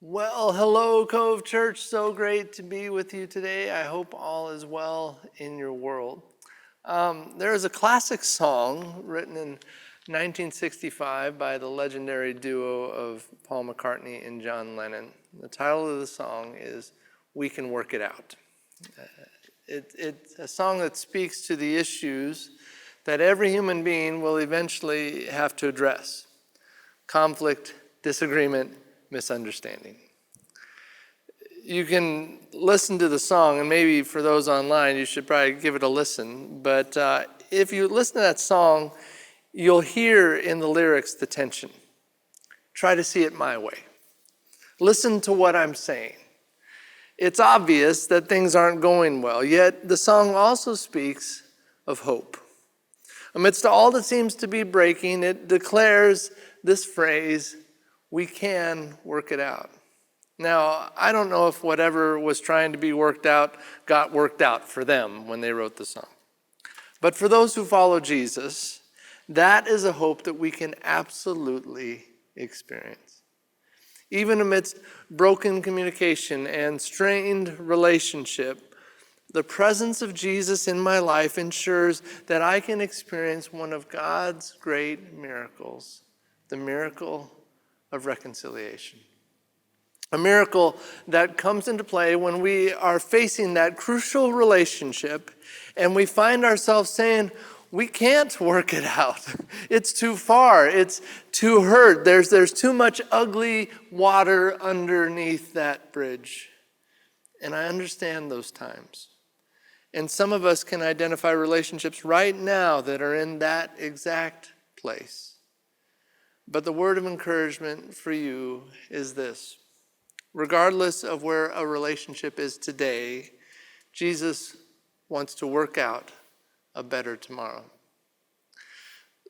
Well, hello, Cove Church. So great to be with you today. I hope all is well in your world. There is a classic song written in 1965 by the legendary duo of Paul McCartney and John Lennon. The title of the song is "We Can Work It Out." It's a song that speaks to the issues that every human being will eventually have to address: conflict, disagreement, misunderstanding. You can listen to the song, and maybe for those online, you should probably give it a listen. But if you listen to that song, you'll hear in the lyrics the tension. Try to see it my way. Listen to what I'm saying. It's obvious that things aren't going well, yet the song also speaks of hope. Amidst all that seems to be breaking, it declares this phrase: we can work it out. Now, I don't know if whatever was trying to be worked out got worked out for them when they wrote the song. But for those who follow Jesus, that is a hope that we can absolutely experience. Even amidst broken communication and strained relationship, the presence of Jesus in my life ensures that I can experience one of God's great miracles, the miracle of reconciliation. A miracle that comes into play when we are facing that crucial relationship and we find ourselves saying, we can't work it out. It's too far. It's too hurt. There's too much ugly water underneath that bridge. And I understand those times. And some of us can identify relationships right now that are in that exact place. But the word of encouragement for you is this: regardless of where a relationship is today, Jesus wants to work out a better tomorrow.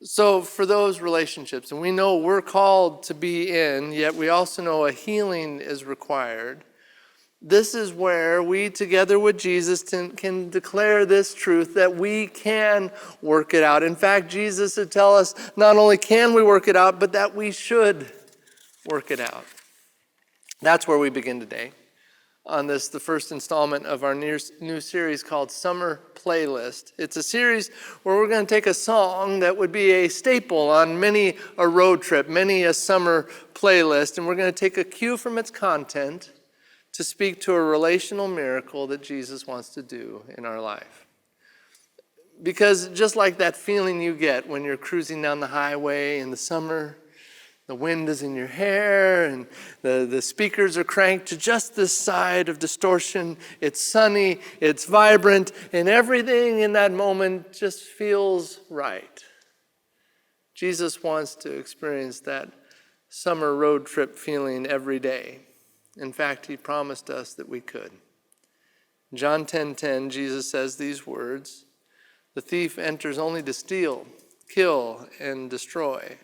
So for those relationships, and we know we're called to be in, yet we also know a healing is required, this is where we, together with Jesus, can declare this truth that we can work it out. In fact, Jesus would tell us not only can we work it out, but that we should work it out. That's where we begin today on the first installment of our new series called Summer Playlist. It's a series where we're going to take a song that would be a staple on many a road trip, many a summer playlist, and we're going to take a cue from its content to speak to a relational miracle that Jesus wants to do in our life. Because just like that feeling you get when you're cruising down the highway in the summer, the wind is in your hair, and the speakers are cranked to just this side of distortion. It's sunny, it's vibrant, and everything in that moment just feels right. Jesus wants to experience that summer road trip feeling every day. In fact, he promised us that we could. In John 10:10, Jesus says these words: "The thief enters only to steal, kill, and destroy.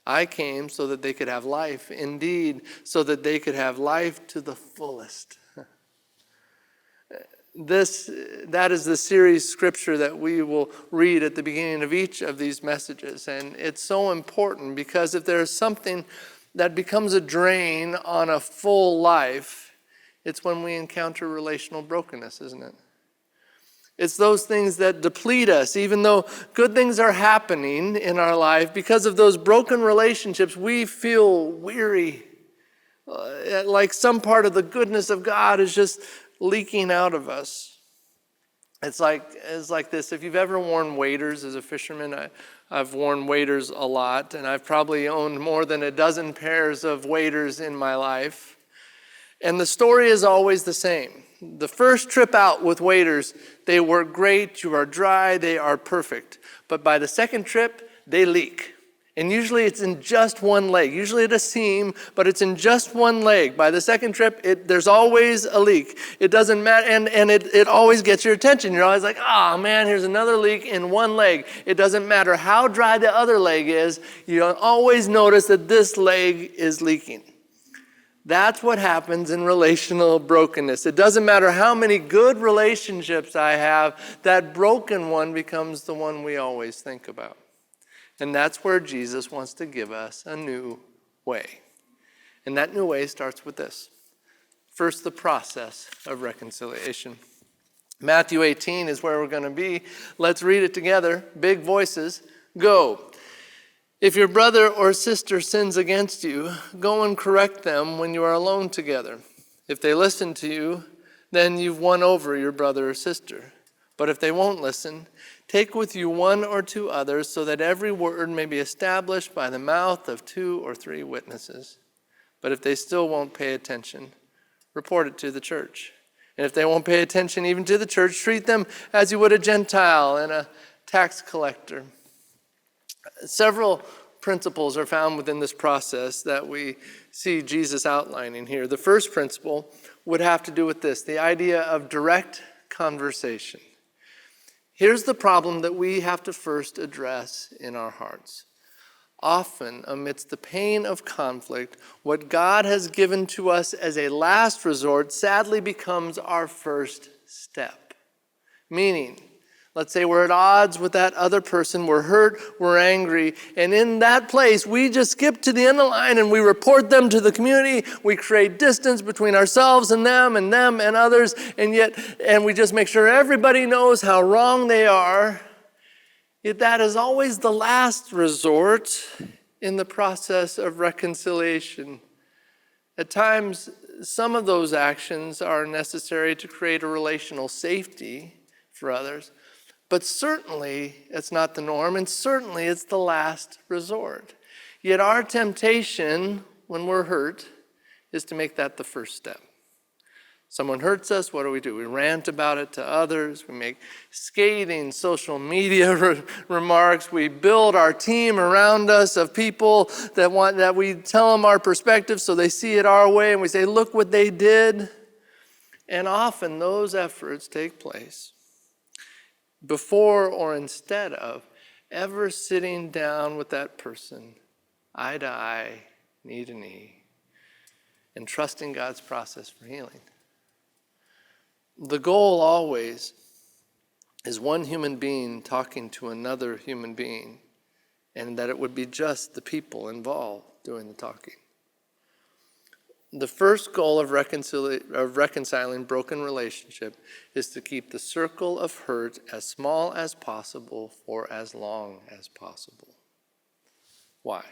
I came so that they could have life, indeed, so that they could have life to the fullest." That is the series scripture that we will read at the beginning of each of these messages. And it's so important because if there's something that becomes a drain on a full life, it's when we encounter relational brokenness, isn't it? It's those things that deplete us. Even though good things are happening in our life, because of those broken relationships, we feel weary. Like some part of the goodness of God is just leaking out of us. It's like this. If you've ever worn waders as a fisherman, I've worn waders a lot, and I've probably owned more than a dozen pairs of waders in my life. And the story is always the same. The first trip out with waders, they work great, you are dry, they are perfect. But by the second trip, they leak. And usually it's in just one leg. Usually at a seam, but it's in just one leg. By the second trip, there's always a leak. It doesn't matter, and it always gets your attention. You're always like, oh man, here's another leak in one leg. It doesn't matter how dry the other leg is, you always notice that this leg is leaking. That's what happens in relational brokenness. It doesn't matter how many good relationships I have, that broken one becomes the one we always think about. And that's where Jesus wants to give us a new way. And that new way starts with this. First, the process of reconciliation. Matthew 18 is where we're going to be. Let's read it together. Big voices. Go. If your brother or sister sins against you, go and correct them when you are alone together. If they listen to you, then you've won over your brother or sister. But if they won't listen, take with you one or two others, so that every word may be established by the mouth of 2 or 3 witnesses. But if they still won't pay attention, report it to the church. And if they won't pay attention even to the church, treat them as you would a Gentile and a tax collector. Several principles are found within this process that we see Jesus outlining here. The first principle would have to do with this, the idea of direct conversation. Here's the problem that we have to first address in our hearts. Often, amidst the pain of conflict, what God has given to us as a last resort sadly becomes our first step. Meaning, let's say we're at odds with that other person, we're hurt, we're angry, and in that place, we just skip to the end of the line and we report them to the community. We create distance between ourselves and them and others, and we just make sure everybody knows how wrong they are. Yet that is always the last resort in the process of reconciliation. At times, some of those actions are necessary to create a relational safety for others, but certainly it's not the norm, and certainly it's the last resort. Yet our temptation when we're hurt is to make that the first step. Someone hurts us, what do? We rant about it to others. We make scathing social media remarks. We build our team around us of people that we tell them our perspective so they see it our way, and we say, look what they did. And often those efforts take place before or instead of ever sitting down with that person, eye to eye, knee to knee, and trusting God's process for healing. The goal always is one human being talking to another human being, and that it would be just the people involved doing the talking. The first goal of reconciling broken relationship is to keep the circle of hurt as small as possible for as long as possible. Why?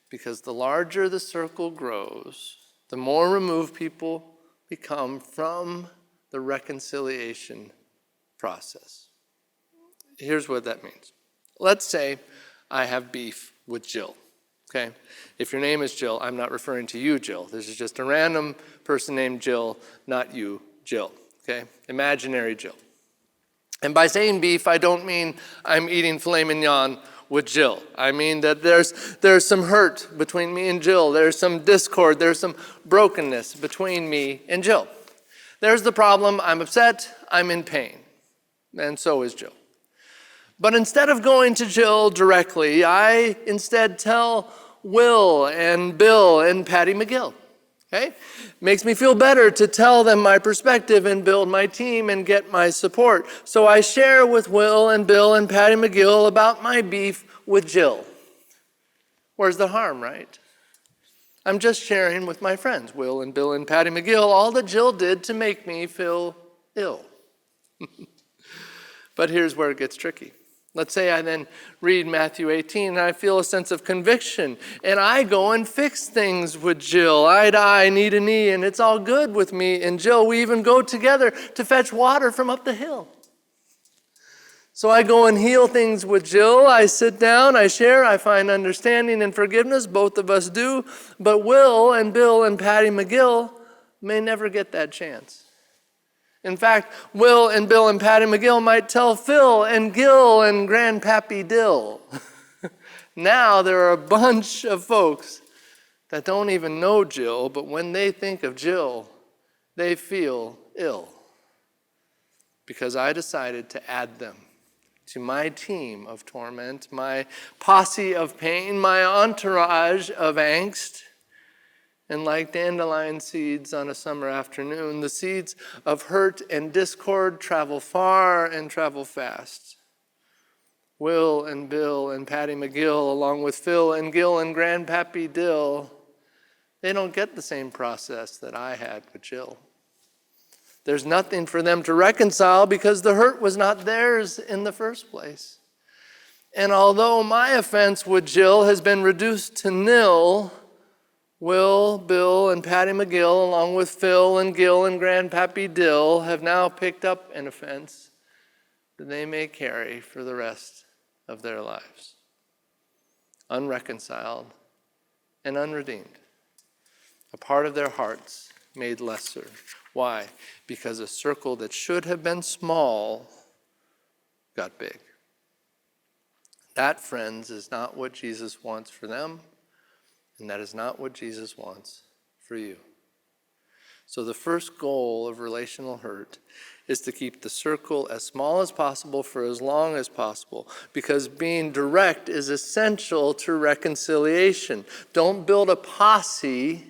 Because the larger the circle grows, the more removed people become from the reconciliation process. Here's what that means. Let's say I have beef with Jill. Okay? If your name is Jill, I'm not referring to you, Jill. This is just a random person named Jill, not you, Jill. Okay? Imaginary Jill. And by saying beef, I don't mean I'm eating filet mignon with Jill. I mean that there's some hurt between me and Jill. There's some discord. There's some brokenness between me and Jill. There's the problem. I'm upset. I'm in pain. And so is Jill. But instead of going to Jill directly, I instead tell Will and Bill and Patty McGill. Okay? Makes me feel better to tell them my perspective and build my team and get my support. So I share with Will and Bill and Patty McGill about my beef with Jill. Where's the harm, right? I'm just sharing with my friends, Will and Bill and Patty McGill, all that Jill did to make me feel ill. But here's where it gets tricky. Let's say I then read Matthew 18 and I feel a sense of conviction, and I go and fix things with Jill, eye to eye, knee to knee, and it's all good with me and Jill. We even go together to fetch water from up the hill. So I go and heal things with Jill. I sit down, I share, I find understanding and forgiveness. Both of us do. But Will and Bill and Patty McGill may never get that chance. In fact, Will and Bill and Patty McGill might tell Phil and Gil and Grandpappy Dill. Now there are a bunch of folks that don't even know Jill, but when they think of Jill, they feel ill. Because I decided to add them to my team of torment, my posse of pain, my entourage of angst. And like dandelion seeds on a summer afternoon, the seeds of hurt and discord travel far and travel fast. Will and Bill and Patty McGill, along with Phil and Gil and Grandpappy Dill, They don't get the same process that I had with Jill. There's nothing for them to reconcile because the hurt was not theirs in the first place. And although my offense with Jill has been reduced to nil, Will, Bill, and Patty McGill, along with Phil and Gil and Grandpappy Dill, have now picked up an offense that they may carry for the rest of their lives. Unreconciled and unredeemed. A part of their hearts made lesser. Why? Because a circle that should have been small got big. That, friends, is not what Jesus wants for them, and that is not what Jesus wants for you. So the first goal of relational hurt is to keep the circle as small as possible for as long as possible, because being direct is essential to reconciliation. Don't build a posse,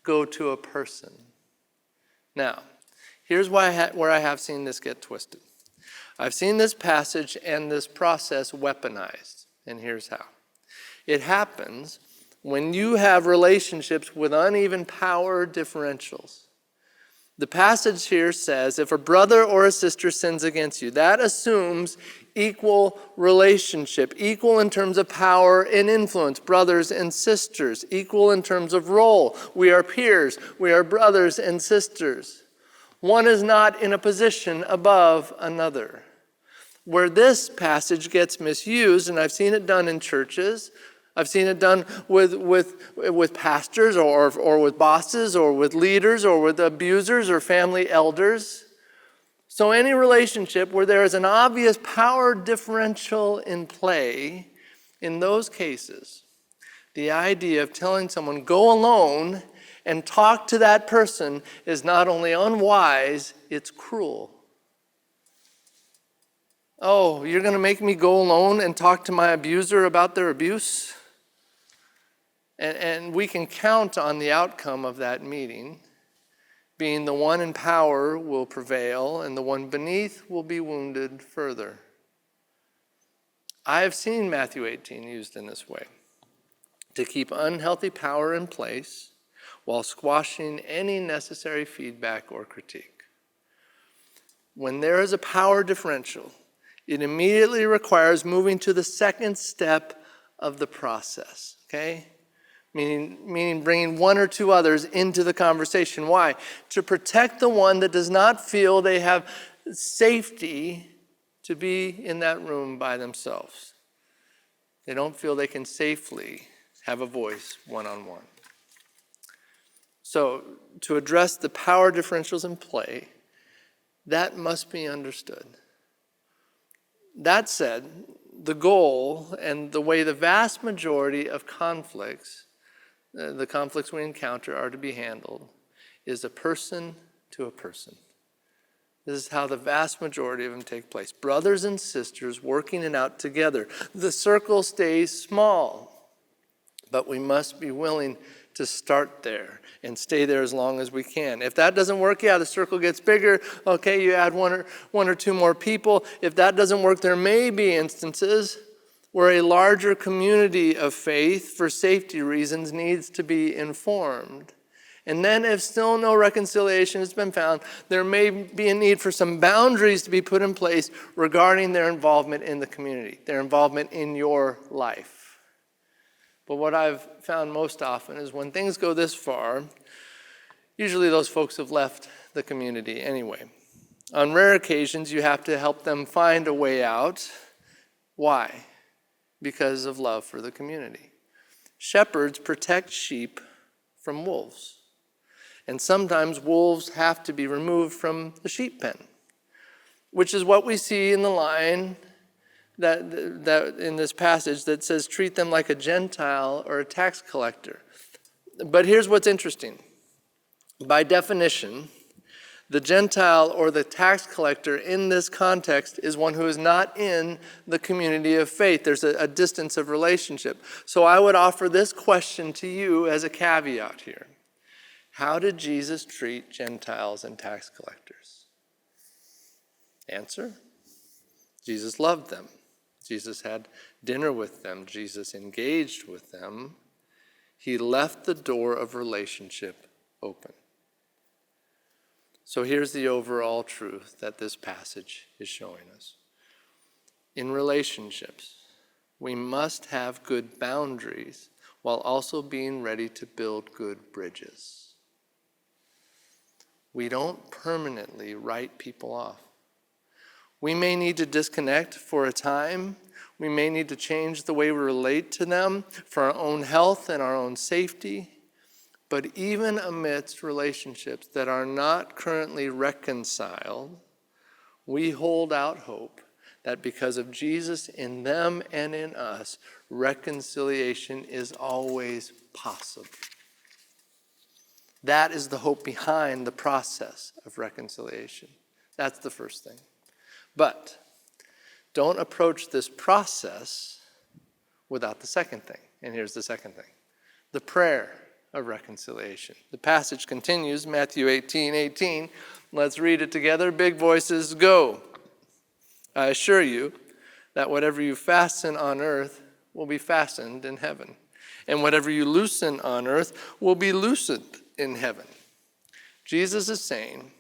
go to a person. Now, here's where I have seen this get twisted. I've seen this passage and this process weaponized, and here's how. It happens when you have relationships with uneven power differentials. The passage here says, if a brother or a sister sins against you, that assumes equal relationship, equal in terms of power and influence, brothers and sisters, equal in terms of role. We are peers, we are brothers and sisters. One is not in a position above another. Where this passage gets misused, and I've seen it done in churches, I've seen it done with pastors or with bosses or with leaders or with abusers or family elders. So any relationship where there is an obvious power differential in play, in those cases, the idea of telling someone, go alone and talk to that person is not only unwise, it's cruel. Oh, you're going to make me go alone and talk to my abuser about their abuse? And we can count on the outcome of that meeting being the one in power will prevail and the one beneath will be wounded further. I have seen Matthew 18 used in this way, to keep unhealthy power in place while squashing any necessary feedback or critique. When there is a power differential, it immediately requires moving to the second step of the process, okay? Meaning bringing one or two others into the conversation. Why? To protect the one that does not feel they have safety to be in that room by themselves. They don't feel they can safely have a voice one-on-one. So, to address the power differentials in play, that must be understood. That said, the goal and the way the vast majority of conflicts, the conflicts we encounter, are to be handled is a person to a person. This is how the vast majority of them take place. Brothers and sisters working it out together. The circle stays small, but we must be willing to start there and stay there as long as we can. If that doesn't work, the circle gets bigger. Okay, you add one or two more people. If that doesn't work, there may be instances where a larger community of faith, for safety reasons, needs to be informed. And then if still no reconciliation has been found, there may be a need for some boundaries to be put in place regarding their involvement in the community, their involvement in your life. But what I've found most often is when things go this far, usually those folks have left the community anyway. On rare occasions, you have to help them find a way out. Why? Because of love for the community. Shepherds protect sheep from wolves. And sometimes wolves have to be removed from the sheep pen, which is what we see in the line that in this passage that says, treat them like a Gentile or a tax collector. But here's what's interesting. By definition, the Gentile or the tax collector in this context is one who is not in the community of faith. There's a distance of relationship. So I would offer this question to you as a caveat here. How did Jesus treat Gentiles and tax collectors? Answer: Jesus loved them. Jesus had dinner with them. Jesus engaged with them. He left the door of relationship open. So here's the overall truth that this passage is showing us. In relationships, we must have good boundaries while also being ready to build good bridges. We don't permanently write people off. We may need to disconnect for a time. We may need to change the way we relate to them for our own health and our own safety. But even amidst relationships that are not currently reconciled, we hold out hope that because of Jesus in them and in us, reconciliation is always possible. That is the hope behind the process of reconciliation. That's the first thing. But don't approach this process without the second thing. And here's the second thing. The prayer of reconciliation. The passage continues, Matthew 18:18. Let's read it together. Big voices, go. I assure you that whatever you fasten on earth will be fastened in heaven. And whatever you loosen on earth will be loosened in heaven. Jesus is saying,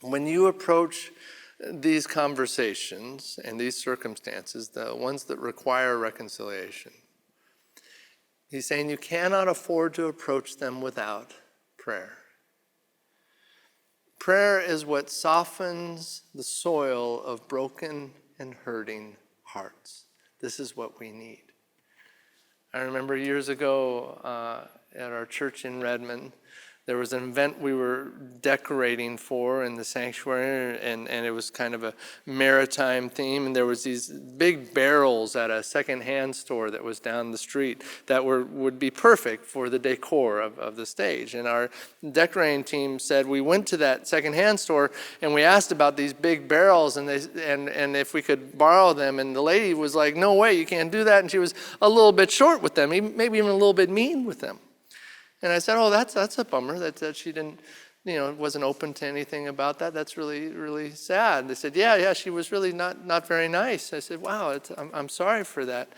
when you approach these conversations and these circumstances, the ones that require reconciliation, he's saying you cannot afford to approach them without prayer. Prayer is what softens the soil of broken and hurting hearts. This is what we need. I remember years ago at our church in Redmond, there was an event we were decorating for in the sanctuary, and it was kind of a maritime theme, and there was these big barrels at a secondhand store that was down the street that would be perfect for the decor of the stage. And our decorating team said, we went to that secondhand store and we asked about these big barrels and if we could borrow them, and the lady was like, no way, you can't do that, and she was a little bit short with them, maybe even a little bit mean with them. And I said, oh, that's a bummer that she didn't, wasn't open to anything about that. That's really, really sad. They said, yeah, she was really not very nice. I said, wow, I'm sorry for that.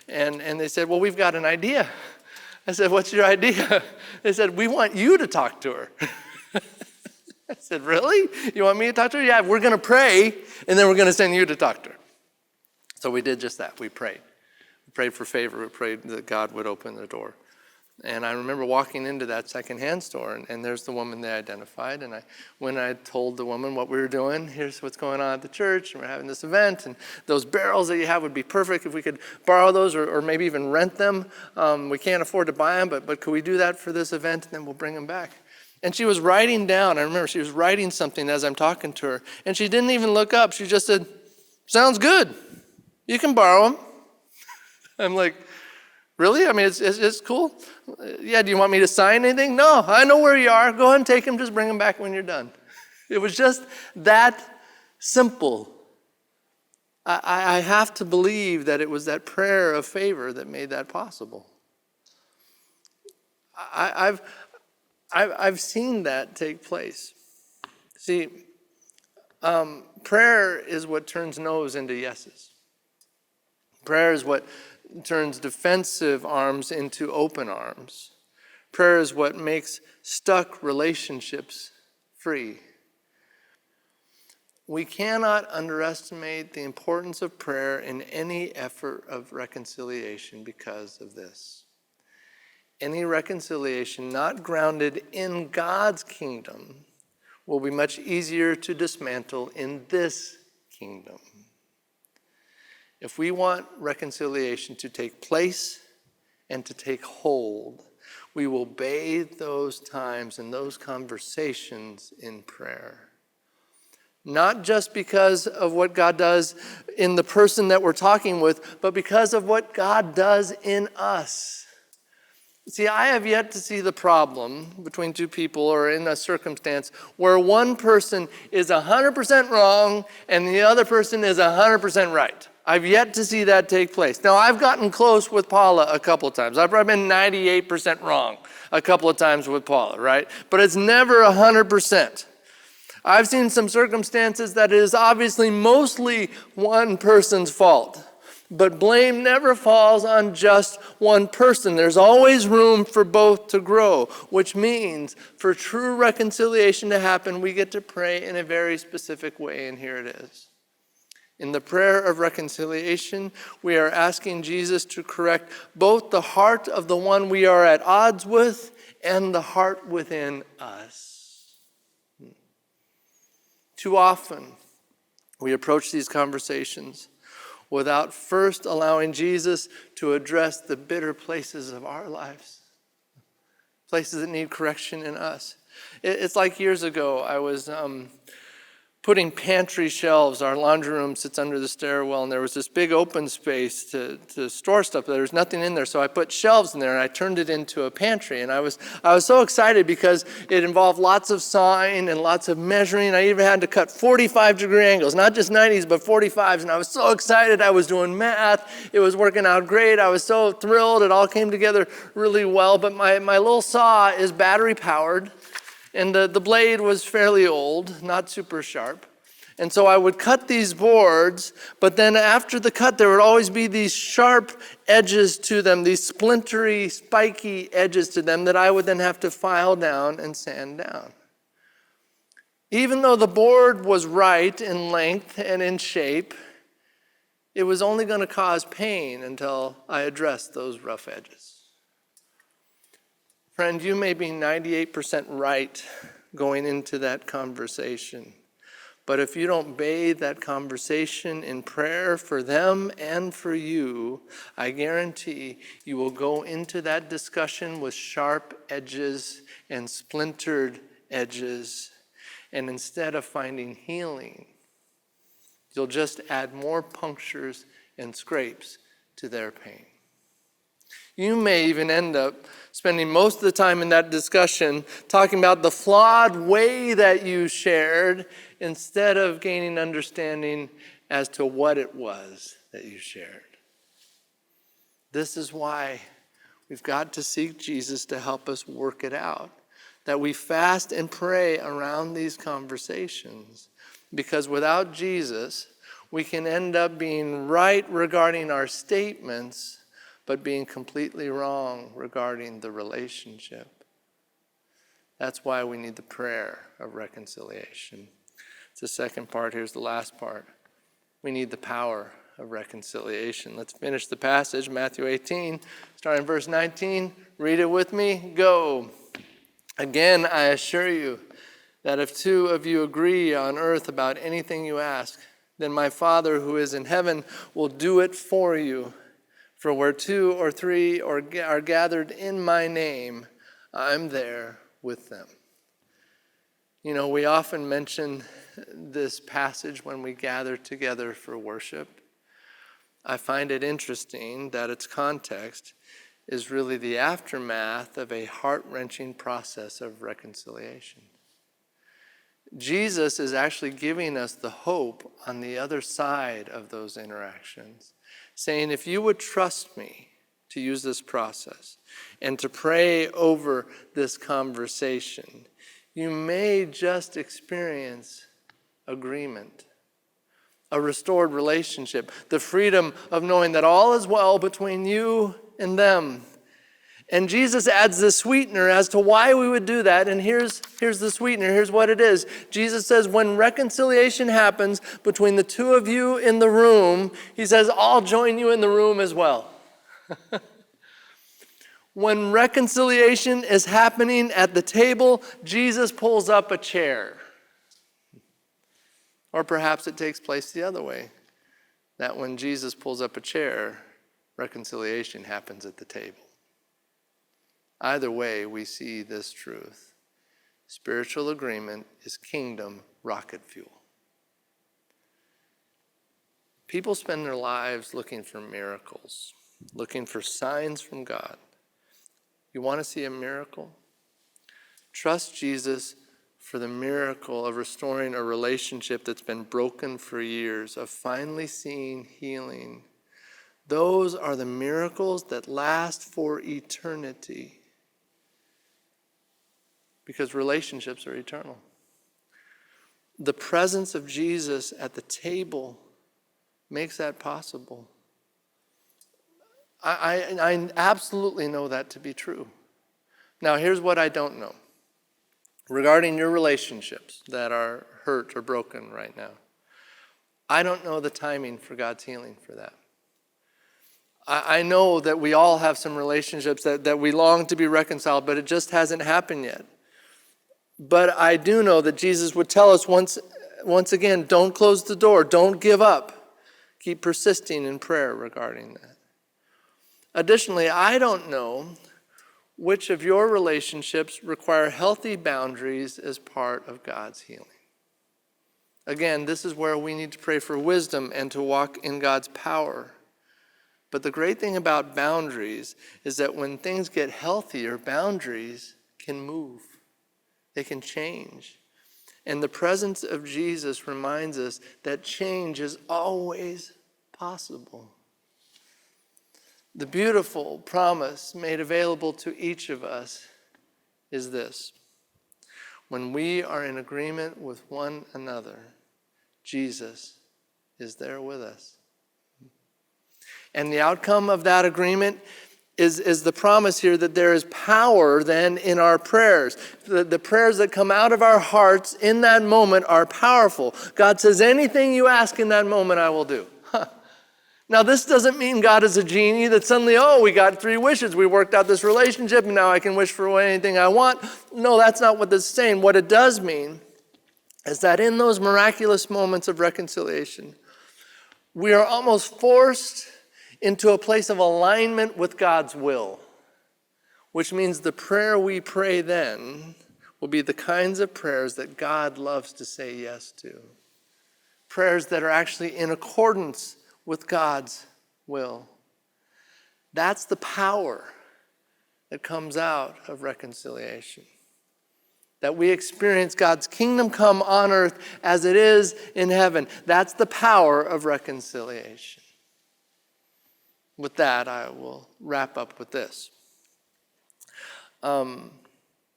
And they said, well, we've got an idea. I said, what's your idea? They said, we want you to talk to her. I said, really? You want me to talk to her? Yeah, we're going to pray, and then we're going to send you to talk to her. So we did just that. We prayed. We prayed for favor. We prayed that God would open the door. And I remember walking into that secondhand store, and there's the woman they identified. And when I told the woman what we were doing, here's what's going on at the church, and we're having this event, and those barrels that you have would be perfect if we could borrow those or maybe even rent them. We can't afford to buy them, but could we do that for this event, and then we'll bring them back. And she was writing down, I remember she was writing something as I'm talking to her, and she didn't even look up. She just said, sounds good. You can borrow them. I'm like, really? I mean, it's cool. Yeah, do you want me to sign anything? No, I know where you are. Go ahead and take them. Just bring them back when you're done. It was just that simple. I have to believe that it was that prayer of favor that made that possible. I've seen that take place. See, prayer is what turns no's into yeses. Prayer is what turns defensive arms into open arms. Prayer is what makes stuck relationships free. We cannot underestimate the importance of prayer in any effort of reconciliation because of this. Any reconciliation not grounded in God's kingdom will be much easier to dismantle in this kingdom. If we want reconciliation to take place and to take hold, we will bathe those times and those conversations in prayer. Not just because of what God does in the person that we're talking with, but because of what God does in us. See, I have yet to see the problem between two people or in a circumstance where one person is 100% wrong and the other person is 100% right. I've yet to see that take place. Now, I've gotten close with Paula a couple of times. I've probably been 98% wrong a couple of times with Paula, right? But it's never 100%. I've seen some circumstances that it is obviously mostly one person's fault. But blame never falls on just one person. There's always room for both to grow, which means for true reconciliation to happen, we get to pray in a very specific way, and here it is. In the prayer of reconciliation, we are asking Jesus to correct both the heart of the one we are at odds with and the heart within us. Too often, we approach these conversations without first allowing Jesus to address the bitter places of our lives, places that need correction in us. It's like years ago, I was putting pantry shelves. Our laundry room sits under the stairwell, and there was this big open space to store stuff. There was nothing in there, so I put shelves in there, and I turned it into a pantry. And I was so excited because it involved lots of sawing and lots of measuring. I even had to cut 45-degree angles, not just 90s, but 45s. And I was so excited. I was doing math. It was working out great. I was so thrilled. It all came together really well. But my little saw is battery powered. And the blade was fairly old, not super sharp. And so I would cut these boards, but then after the cut, there would always be these sharp edges to them, these splintery, spiky edges to them that I would then have to file down and sand down. Even though the board was right in length and in shape, it was only going to cause pain until I addressed those rough edges. Friend, you may be 98% right going into that conversation. But if you don't bathe that conversation in prayer for them and for you, I guarantee you will go into that discussion with sharp edges and splintered edges. And instead of finding healing, you'll just add more punctures and scrapes to their pain. You may even end up spending most of the time in that discussion talking about the flawed way that you shared instead of gaining understanding as to what it was that you shared. This is why we've got to seek Jesus to help us work it out, that we fast and pray around these conversations, because without Jesus, we can end up being right regarding our statements, but being completely wrong regarding the relationship. That's why we need the prayer of reconciliation. It's the second part. Here's the last part. We need the power of reconciliation. Let's finish the passage, Matthew 18, starting in verse 19. Read it with me. Go. Again, I assure you that if two of you agree on earth about anything you ask, then my Father who is in heaven will do it for you. For where 2 or 3 are gathered in my name, I'm there with them. You know, we often mention this passage when we gather together for worship. I find it interesting that its context is really the aftermath of a heart-wrenching process of reconciliation. Jesus is actually giving us the hope on the other side of those interactions, saying, if you would trust me to use this process and to pray over this conversation, you may just experience agreement, a restored relationship, the freedom of knowing that all is well between you and them. And Jesus adds the sweetener as to why we would do that. And here's the sweetener. Here's what it is. Jesus says when reconciliation happens between the two of you in the room, he says, I'll join you in the room as well. When reconciliation is happening at the table, Jesus pulls up a chair. Or perhaps it takes place the other way, that when Jesus pulls up a chair, reconciliation happens at the table. Either way, we see this truth. Spiritual agreement is kingdom rocket fuel. People spend their lives looking for miracles, looking for signs from God. You want to see a miracle? Trust Jesus for the miracle of restoring a relationship that's been broken for years, of finally seeing healing. Those are the miracles that last for eternity. Because relationships are eternal. The presence of Jesus at the table makes that possible. I absolutely know that to be true. Now, here's what I don't know. Regarding your relationships that are hurt or broken right now, I don't know the timing for God's healing for that. I know that we all have some relationships that we long to be reconciled, but it just hasn't happened yet. But I do know that Jesus would tell us once again, don't close the door, don't give up. Keep persisting in prayer regarding that. Additionally, I don't know which of your relationships require healthy boundaries as part of God's healing. Again, this is where we need to pray for wisdom and to walk in God's power. But the great thing about boundaries is that when things get healthier, boundaries can move. They can change. And the presence of Jesus reminds us that change is always possible. The beautiful promise made available to each of us is this: when we are in agreement with one another, Jesus is there with us. And the outcome of that agreement is the promise here that there is power then in our prayers. The prayers that come out of our hearts in that moment are powerful. God says, anything you ask in that moment, I will do. Now, this doesn't mean God is a genie that suddenly, we got 3 wishes. We worked out this relationship, and now I can wish for anything I want. No, that's not what this is saying. What it does mean is that in those miraculous moments of reconciliation, we are almost forced into a place of alignment with God's will, which means the prayer we pray then will be the kinds of prayers that God loves to say yes to. Prayers that are actually in accordance with God's will. That's the power that comes out of reconciliation. That we experience God's kingdom come on earth as it is in heaven. That's the power of reconciliation. With that, I will wrap up with this.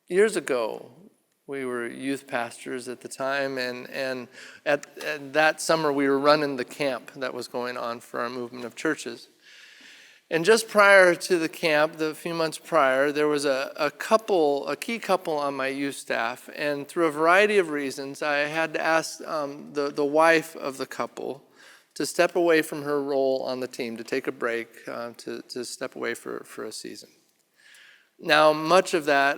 Years ago, we were youth pastors at the time, and at that summer we were running the camp that was going on for our movement of churches. And just prior to the camp, the few months prior, there was a key couple on my youth staff, and through a variety of reasons, I had to ask the wife of the couple to step away from her role on the team, to take a break, to step away for a season. Now, much of that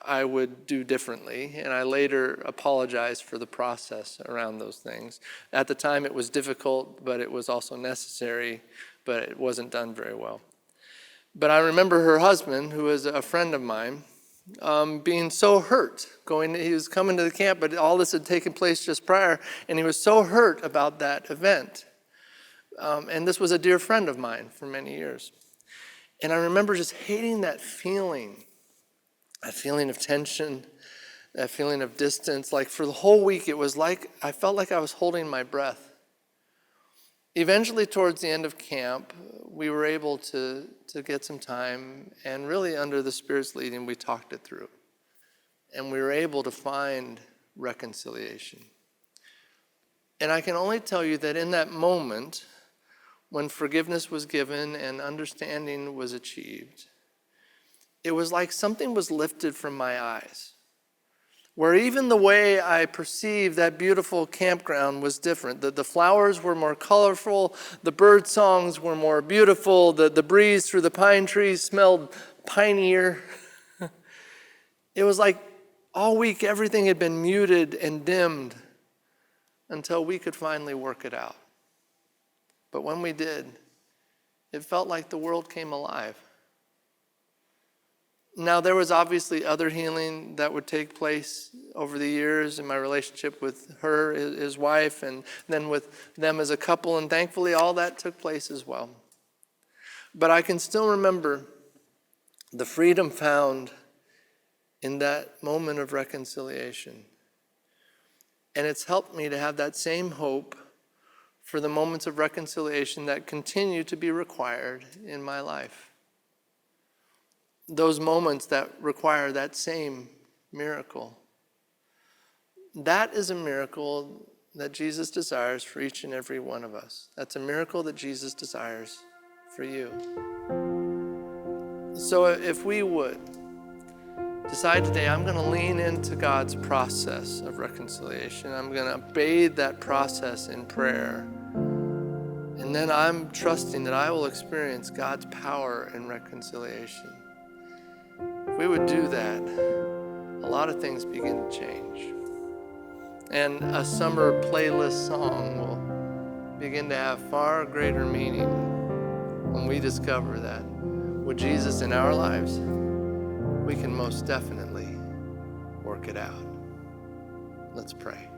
I would do differently, and I later apologized for the process around those things. At the time, it was difficult, but it was also necessary, but it wasn't done very well. But I remember her husband, who was a friend of mine, being so hurt. He was coming to the camp, but all this had taken place just prior, and he was so hurt about that event. And this was a dear friend of mine for many years. And I remember just hating that feeling of tension, that feeling of distance. Like for the whole week, it was like I felt like I was holding my breath. Eventually, towards the end of camp, we were able to get some time, and really under the Spirit's leading, we talked it through. And we were able to find reconciliation. And I can only tell you that in that moment, when forgiveness was given and understanding was achieved, it was like something was lifted from my eyes, where even the way I perceived that beautiful campground was different. The flowers were more colorful, the bird songs were more beautiful, the breeze through the pine trees smelled pinier. It was like all week everything had been muted and dimmed until we could finally work it out. But when we did, it felt like the world came alive. Now, there was obviously other healing that would take place over the years in my relationship with her, his wife, and then with them as a couple, and thankfully all that took place as well. But I can still remember the freedom found in that moment of reconciliation. And it's helped me to have that same hope for the moments of reconciliation that continue to be required in my life. Those moments that require that same miracle. That is a miracle that Jesus desires for each and every one of us. That's a miracle that Jesus desires for you. So if we would decide today, I'm going to lean into God's process of reconciliation. I'm going to bathe that process in prayer. And then I'm trusting that I will experience God's power in reconciliation. If we would do that, a lot of things begin to change. And a summer playlist song will begin to have far greater meaning when we discover that with Jesus in our lives, we can most definitely work it out. Let's pray.